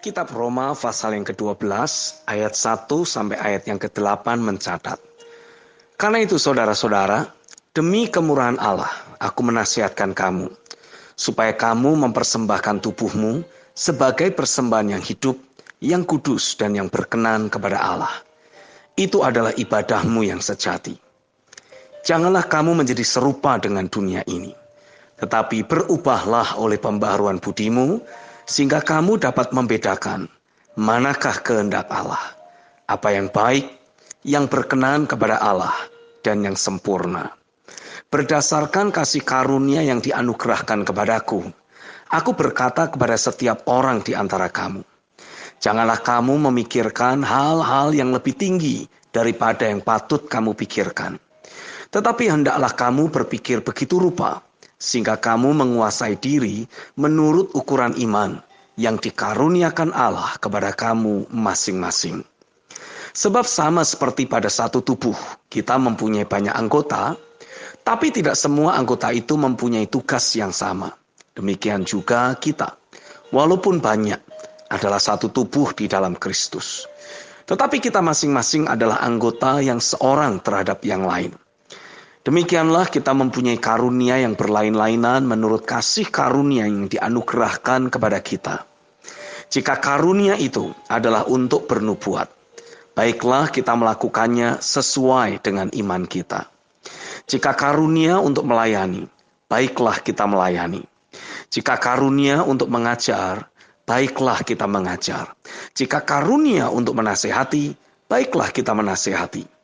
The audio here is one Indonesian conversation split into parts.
Kitab Roma pasal yang ke-12 ayat 1 sampai ayat yang ke-8 mencatat. Karena itu saudara-saudara, demi kemurahan Allah, aku menasihatkan kamu, supaya kamu mempersembahkan tubuhmu sebagai persembahan yang hidup, yang kudus dan yang berkenan kepada Allah. Itu adalah ibadahmu yang sejati. Janganlah kamu menjadi serupa dengan dunia ini, tetapi berubahlah oleh pembaharuan budimu, sehingga kamu dapat membedakan manakah kehendak Allah, apa yang baik, yang berkenan kepada Allah, dan yang sempurna. Berdasarkan kasih karunia yang dianugerahkan kepadaku, aku berkata kepada setiap orang di antara kamu, janganlah kamu memikirkan hal-hal yang lebih tinggi daripada yang patut kamu pikirkan. Tetapi hendaklah kamu berpikir begitu rupa, sehingga kamu menguasai diri menurut ukuran iman yang dikaruniakan Allah kepada kamu masing-masing. Sebab sama seperti pada satu tubuh, kita mempunyai banyak anggota, tapi tidak semua anggota itu mempunyai tugas yang sama. Demikian juga kita, walaupun banyak, adalah satu tubuh di dalam Kristus. Tetapi kita masing-masing adalah anggota yang seorang terhadap yang lain. Demikianlah kita mempunyai karunia yang berlain-lainan menurut kasih karunia yang dianugerahkan kepada kita. Jika karunia itu adalah untuk bernubuat, baiklah kita melakukannya sesuai dengan iman kita. Jika karunia untuk melayani, baiklah kita melayani. Jika karunia untuk mengajar, baiklah kita mengajar. Jika karunia untuk menasehati, baiklah kita menasehati.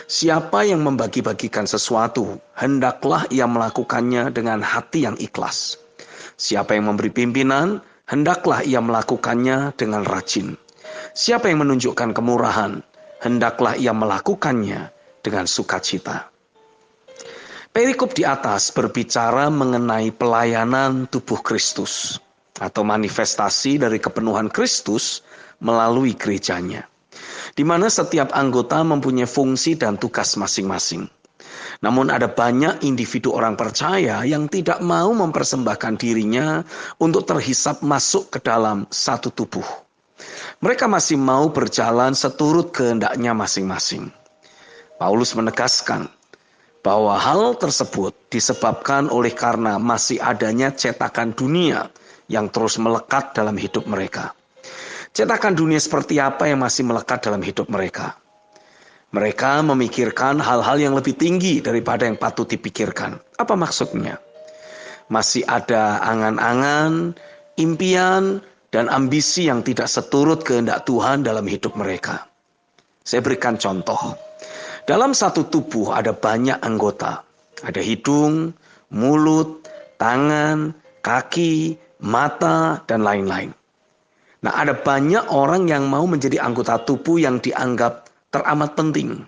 Siapa yang membagi-bagikan sesuatu, hendaklah ia melakukannya dengan hati yang ikhlas. Siapa yang memberi pimpinan, hendaklah ia melakukannya dengan rajin. Siapa yang menunjukkan kemurahan, hendaklah ia melakukannya dengan sukacita. Perikop di atas berbicara mengenai pelayanan tubuh Kristus, atau manifestasi dari kepenuhan Kristus melalui gerejanya, di mana setiap anggota mempunyai fungsi dan tugas masing-masing. Namun ada banyak individu orang percaya yang tidak mau mempersembahkan dirinya untuk terhisap masuk ke dalam satu tubuh. Mereka masih mau berjalan seturut kehendaknya masing-masing. Paulus menegaskan bahwa hal tersebut disebabkan oleh karena masih adanya cetakan dunia yang terus melekat dalam hidup mereka. Cetakan dunia seperti apa yang masih melekat dalam hidup mereka? Mereka memikirkan hal-hal yang lebih tinggi daripada yang patut dipikirkan. Apa maksudnya? Masih ada angan-angan, impian, dan ambisi yang tidak seturut kehendak Tuhan dalam hidup mereka. Saya berikan contoh. Dalam satu tubuh ada banyak anggota. Ada hidung, mulut, tangan, kaki, mata, dan lain-lain. Nah, ada banyak orang yang mau menjadi anggota tubuh yang dianggap teramat penting.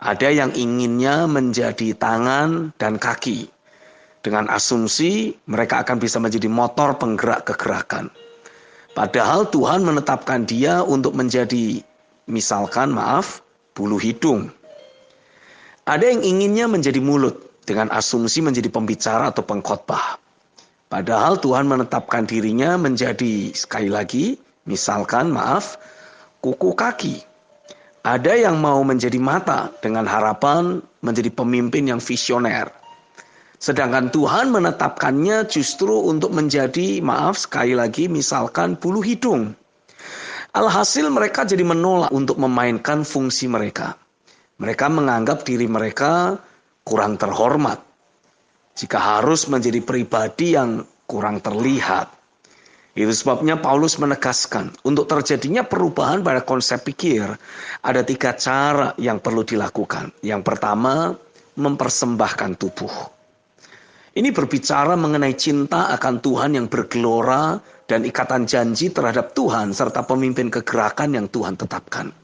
Ada yang inginnya menjadi tangan dan kaki. Dengan asumsi mereka akan bisa menjadi motor penggerak kegerakan. Padahal Tuhan menetapkan dia untuk menjadi, misalkan bulu hidung. Ada yang inginnya menjadi mulut dengan asumsi menjadi pembicara atau pengkhotbah. Padahal Tuhan menetapkan dirinya menjadi, sekali lagi, misalkan kuku kaki. Ada yang mau menjadi mata dengan harapan menjadi pemimpin yang visioner. Sedangkan Tuhan menetapkannya justru untuk menjadi, sekali lagi, misalkan bulu hidung. Alhasil mereka jadi menolak untuk memainkan fungsi mereka. Mereka menganggap diri mereka kurang terhormat jika harus menjadi pribadi yang kurang terlihat. Itu sebabnya Paulus menegaskan, untuk terjadinya perubahan pada konsep pikir, ada 3 cara yang perlu dilakukan. Yang pertama, mempersembahkan tubuh. Ini berbicara mengenai cinta akan Tuhan yang bergelora dan ikatan janji terhadap Tuhan serta pemimpin kegerakan yang Tuhan tetapkan.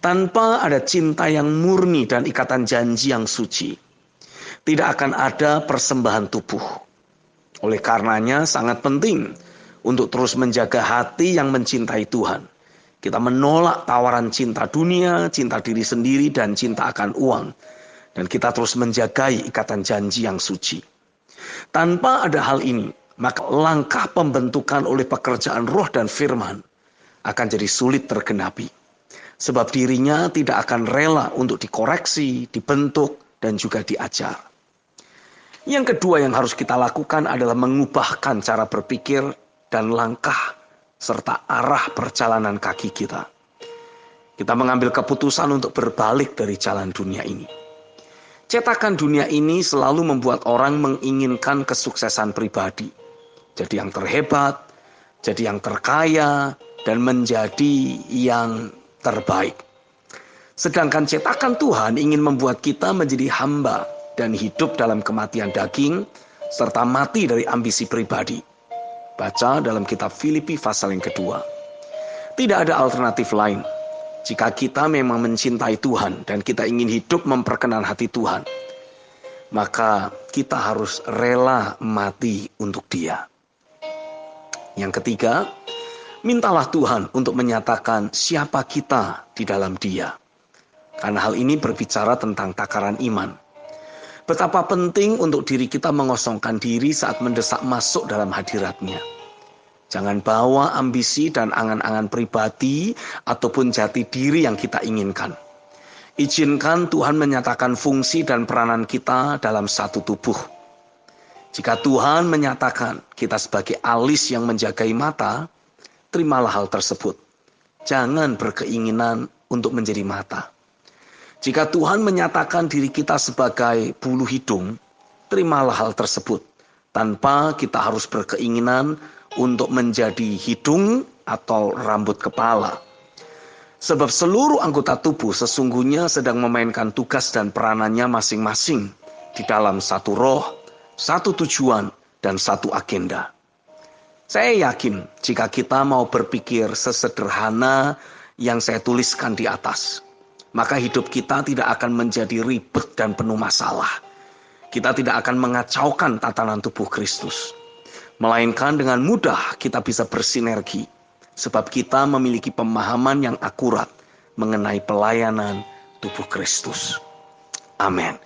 Tanpa ada cinta yang murni dan ikatan janji yang suci, tidak akan ada persembahan tubuh. Oleh karenanya sangat penting untuk terus menjaga hati yang mencintai Tuhan. Kita menolak tawaran cinta dunia, cinta diri sendiri, dan cinta akan uang. Dan kita terus menjagai ikatan janji yang suci. Tanpa ada hal ini, maka langkah pembentukan oleh pekerjaan roh dan firman akan jadi sulit tergenapi. Sebab dirinya tidak akan rela untuk dikoreksi, dibentuk, dan juga diajar. Yang kedua yang harus kita lakukan adalah mengubahkan cara berpikir dan langkah serta arah perjalanan kaki kita. Kita mengambil keputusan untuk berbalik dari jalan dunia ini. Cetakan dunia ini selalu membuat orang menginginkan kesuksesan pribadi. Jadi yang terhebat, jadi yang terkaya, dan menjadi yang terbaik. Sedangkan cetakan Tuhan ingin membuat kita menjadi hamba dan hidup dalam kematian daging, serta mati dari ambisi pribadi. Baca dalam kitab Filipi pasal yang kedua. Tidak ada alternatif lain. Jika kita memang mencintai Tuhan dan kita ingin hidup memperkenan hati Tuhan, maka kita harus rela mati untuk Dia. Yang ketiga, mintalah Tuhan untuk menyatakan siapa kita di dalam Dia. Karena hal ini berbicara tentang takaran iman. Betapa penting untuk diri kita mengosongkan diri saat mendesak masuk dalam hadirat-Nya. Jangan bawa ambisi dan angan-angan pribadi ataupun jati diri yang kita inginkan. Izinkan Tuhan menyatakan fungsi dan peranan kita dalam satu tubuh. Jika Tuhan menyatakan kita sebagai alis yang menjagai mata, terimalah hal tersebut. Jangan berkeinginan untuk menjadi mata. Jika Tuhan menyatakan diri kita sebagai bulu hidung, terimalah hal tersebut. Tanpa kita harus berkeinginan untuk menjadi hidung atau rambut kepala. Sebab seluruh anggota tubuh sesungguhnya sedang memainkan tugas dan peranannya masing-masing di dalam satu roh, satu tujuan, dan satu agenda. Saya yakin jika kita mau berpikir sesederhana yang saya tuliskan di atas, maka hidup kita tidak akan menjadi ribet dan penuh masalah. Kita tidak akan mengacaukan tatanan tubuh Kristus. Melainkan dengan mudah kita bisa bersinergi. Sebab kita memiliki pemahaman yang akurat mengenai pelayanan tubuh Kristus. Amin.